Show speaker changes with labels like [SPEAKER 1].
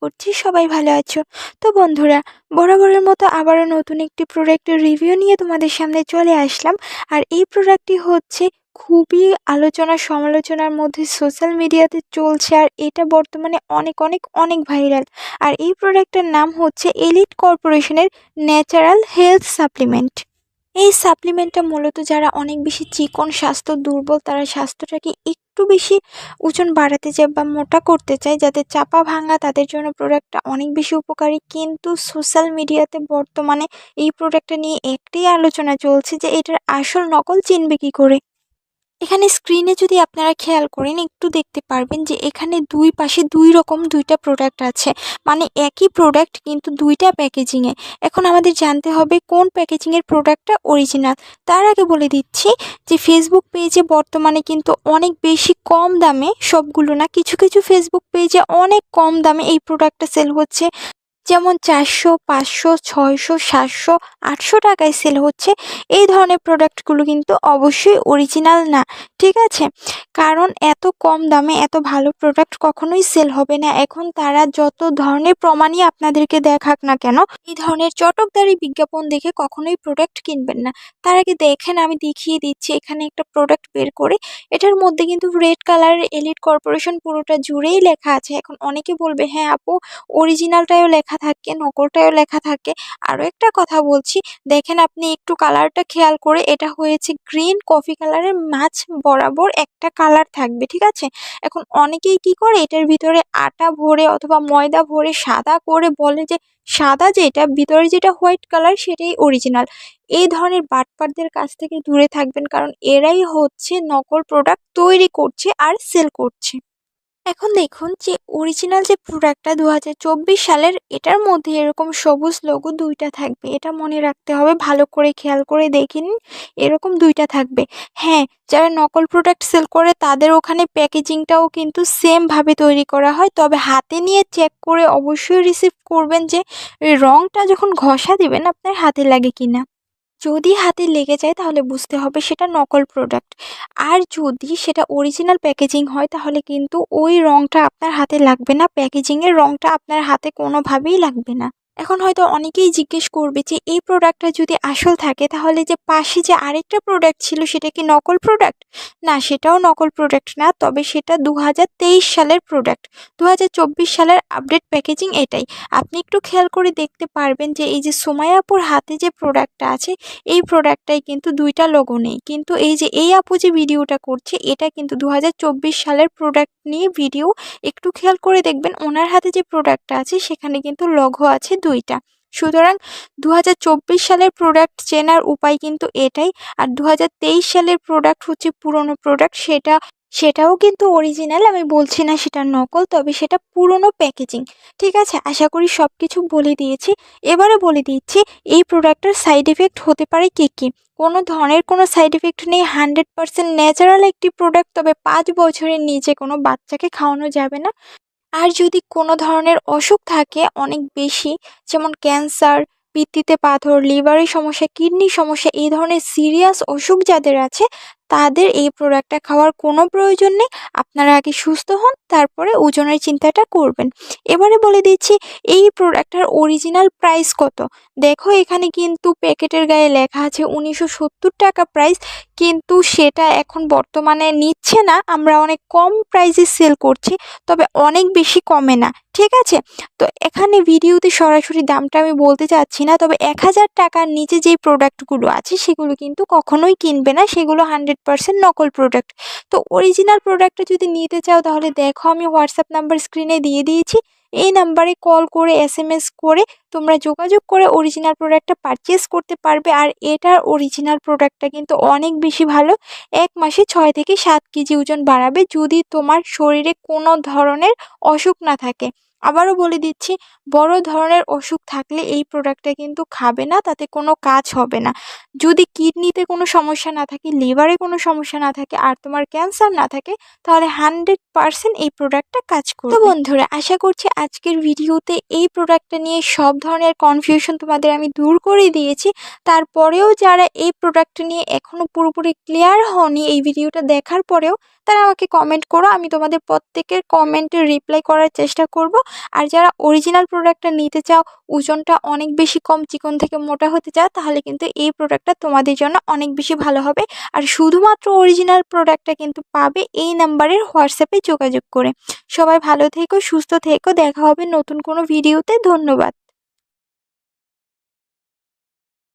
[SPEAKER 1] করছি সবাই ভালো আছো। তো বন্ধুরা, বরাবরের মতো আবারও নতুন একটি প্রোডাক্টের রিভিউ নিয়ে তোমাদের সামনে চলে আসলাম। আর এই প্রোডাক্টটি হচ্ছে খুবই আলোচনা সমালোচনার মধ্যে সোশ্যাল মিডিয়াতে চলছে, আর এটা বর্তমানে অনেক অনেক অনেক ভাইরাল। আর এই প্রোডাক্টের নাম হচ্ছে এলিট কর্পোরেশনের ন্যাচারাল হেলথ সাপ্লিমেন্ট। এই সাপ্লিমেন্টটা মূলত যারা অনেক বেশি চিকন, স্বাস্থ্য দুর্বল, তারা স্বাস্থ্যটাকে একটু বেশি ওজন বাড়াতে চায় বা মোটা করতে চায়, যাতে চাপা ভাঙা, তাদের জন্য প্রোডাক্টটা অনেক বেশি উপকারী। কিন্তু সোশ্যাল মিডিয়াতে বর্তমানে এই প্রোডাক্টটা নিয়ে একটাই আলোচনা চলছে যে এটার আসল নকল চিনবে কী করে। এখানে স্ক্রিনে যদি আপনারা খেয়াল করেন একটু দেখতে পারবেন যে এখানে দুই পাশে দুই রকম দুইটা প্রোডাক্ট আছে, মানে একই প্রোডাক্ট কিন্তু দুইটা প্যাকেজিংয়ে। এখন আমাদের জানতে হবে কোন প্যাকেজিংয়ের প্রোডাক্টটা অরিজিনাল। তার আগে বলে দিচ্ছি যে ফেসবুক পেজে বর্তমানে কিন্তু অনেক বেশি কম দামে, সবগুলো না, কিছু কিছু ফেসবুক পেজে অনেক কম দামে এই প্রোডাক্টটা সেল হচ্ছে। যেমন 400, 500, 600, 700, 800 টাকায় সেল হচ্ছে। এই ধরনের প্রোডাক্টগুলো কিন্তু অবশ্যই অরিজিনাল না, ঠিক আছে? কারণ এত কম দামে এত ভালো প্রোডাক্ট কখনোই সেল হবে না। এখন তারা যত ধরনের প্রমাণই আপনাদেরকে দেখাক না কেন, এই ধরনের চটকদারি বিজ্ঞাপন দেখে কখনোই প্রোডাক্ট কিনবেন না। তার আগে দেখেন, আমি দেখিয়ে দিচ্ছি এখানে একটা প্রোডাক্ট বের করে। এটার মধ্যে কিন্তু রেড কালারের এলিট কর্পোরেশন পুরোটা জুড়েই লেখা আছে। এখন অনেকে বলবে, হ্যাঁ আপু, অরিজিনালটাও লেখা থাকে, নকলটাও লেখা থাকে। আরও একটা কথা বলছি, দেখেন আপনি একটু কালারটা খেয়াল করে, এটা হয়েছে গ্রিন কফি কালারের, মাঝ বরাবর একটা কালার থাকবে, ঠিক আছে? এখন অনেকেই কি করে, এটার ভিতরে আটা ভরে অথবা ময়দা ভরে সাদা করে বলে যে সাদা যেটা ভিতরে যেটা হোয়াইট কালার সেটাই অরিজিনাল। এই ধরনের বাটপারদের কাছ থেকে দূরে থাকবেন, কারণ এরাই হচ্ছে নকল প্রোডাক্ট তৈরি করছে আর সেল করছে। এখন দেখুন যে অরিজিনাল যে প্রোডাক্টটা 2024 সালের, এটার মধ্যে এরকম সবুজ লোগো দুইটা থাকবে। এটা মনে রাখতে হবে, ভালো করে খেয়াল করে দেখে নিন, এরকম দুইটা থাকবে। হ্যাঁ, যারা নকল প্রোডাক্ট সেল করে তাদের ওখানে প্যাকেজিংটাও কিন্তু সেমভাবে তৈরি করা হয়, তবে হাতে নিয়ে চেক করে অবশ্যই রিসিভ করবেন যে এই রঙটা যখন ঘষা দিবেন আপনার হাতে লাগে কিনা। যদি হাতে লেগে যায় তাহলে বুঝতে হবে সেটা নকল প্রোডাক্ট। আর যদি সেটা অরিজিনাল প্যাকেজিং হয় তাহলে কিন্তু ওই রঙটা আপনার হাতে লাগবে না, প্যাকেজিংয়ের রঙটা আপনার হাতে কোনোভাবেই লাগবে না। এখন হয়তো অনেকেই জিজ্ঞেস করবে যে এই প্রোডাক্টটা যদি আসল থাকে তাহলে যে পাশে যে আরেকটা প্রোডাক্ট ছিল সেটা কি নকল প্রোডাক্ট? না, সেটাও নকল প্রোডাক্ট না, তবে সেটা 2023 সালের প্রোডাক্ট। 2024 সালের আপডেট প্যাকেজিং এটাই। আপনি একটু খেয়াল করে দেখতে পারবেন যে এই যে সোমায়াপুর হাতে যে প্রোডাক্টটা আছে, এই প্রোডাক্টটাই কিন্তু দুইটা লোগো নেই। কিন্তু এই যে এই আপু যে ভিডিওটা করছে, এটা কিন্তু 2024 সালের প্রোডাক্ট নিয়ে ভিডিও। একটু খেয়াল করে দেখবেন ওনার হাতে যে প্রোডাক্টটা আছে সেখানে কিন্তু লোগো আছে দুইটা। সুতরাং 2024 সালের প্রোডাক্ট চেনার উপায় কিন্তু এটাই। আর 2023 সালের প্রোডাক্ট হচ্ছে পুরনো প্রোডাক্ট, সেটাও কিন্তু অরিজিনাল, আমি বলছি না সেটা নকল, তবে সেটা পুরনো প্যাকেজিং, ঠিক আছে? আশা করি সব কিছু বলে দিয়েছি। এবারে বলে দিচ্ছি এই প্রোডাক্টের সাইড এফেক্ট হতে পারে কী কী। কোনো ধরনের কোনো সাইড এফেক্ট নেই, 100% ন্যাচারাল একটি প্রোডাক্ট, তবে 5 বছরের নিচে কোনো বাচ্চাকে খাওয়ানো যাবে না। আর যদি কোনো ধরনের অসুখ থাকে অনেক বেশি, যেমন ক্যান্সার, পিত্তিতে পাথর, লিভারের সমস্যা, কিডনির সমস্যা, এই ধরনের সিরিয়াস অসুখ যাদের আছে তাদের এই প্রোডাক্টটা খাওয়ার কোনো প্রয়োজন নেই। আপনারা আগে সুস্থ হন, তারপরে ওজনের চিন্তাটা করবেন। এবারে বলে দিচ্ছি এই প্রোডাক্টটার অরিজিনাল প্রাইস কত। দেখো এখানে কিন্তু প্যাকেটের গায়ে লেখা আছে 1970 টাকা প্রাইস, কিন্তু সেটা এখন বর্তমানে নিচ্ছে না, আমরা অনেক কম প্রাইসে সেল করছি, তবে অনেক বেশি কমে না, ঠিক আছে? তো এখানে ভিডিওতে সরাসরি দামটা আমি বলতে চাচ্ছি না, তবে 1000 টাকার নিচে যেই প্রোডাক্টগুলো আছে সেগুলো কিন্তু কখনোই কিনবে না, সেগুলো 100% নকল প্রোডাক্ট। তো অরিজিনাল প্রোডাক্টটা যদি নিতে চাও তাহলে দেখো আমি হোয়াটসঅ্যাপ নাম্বার স্ক্রিনে দিয়ে দিয়েছি, এই নাম্বারে কল করে SMS করে তোমরা যোগাযোগ করে অরিজিনাল প্রোডাক্টটা পারচেস করতে পারবে। আর এটার অরিজিনাল প্রোডাক্টটা কিন্তু অনেক বেশি ভালো, 1 মাসে 6 থেকে 7 কেজি ওজন বাড়াবে যদি তোমার শরীরে কোনো ধরনের অসুখ না থাকে। আবারও বলে দিচ্ছি, বড় ধরনের অসুখ থাকলে এই প্রোডাক্টটা কিন্তু খাবে না, তাতে কোনো কাজ হবে না। যদি কিডনিতে কোনো সমস্যা না থাকে, লিভারে কোনো সমস্যা না থাকে, আর তোমার ক্যান্সার না থাকে, তাহলে 100% এই প্রোডাক্টটা কাজ করবে। তো বন্ধুরা, আশা করছি আজকের ভিডিওতে এই প্রোডাক্টটা নিয়ে সব ধরনের কনফিউশন তোমাদের আমি দূর করে দিয়েছি। তারপরেও যারা এই প্রোডাক্টটা নিয়ে এখনও পুরোপুরি ক্লিয়ার হওনি এই ভিডিওটা দেখার পরেও, তারা আমাকে কমেন্ট করো, আমি তোমাদের প্রত্যেকের কমেন্টের রিপ্লাই করার চেষ্টা করব। আর যারা অরিজিনাল প্রোডাক্টটা নিতে চাও, ওজনটা অনেক বেশি কম, চিকন থেকে মোটা হতে চাও, তাহলে কিন্তু এই প্রোডাক্টটা তোমাদের জন্য অনেক বেশি ভালো হবে। আর শুধুমাত্র অরিজিনাল প্রোডাক্টটা কিন্তু পাবে এই নাম্বারের হোয়াটসঅ্যাপে যোগাযোগ করে। সবাই ভালো থেকো, সুস্থ থেকো, দেখা হবে নতুন কোনো ভিডিওতে। ধন্যবাদ।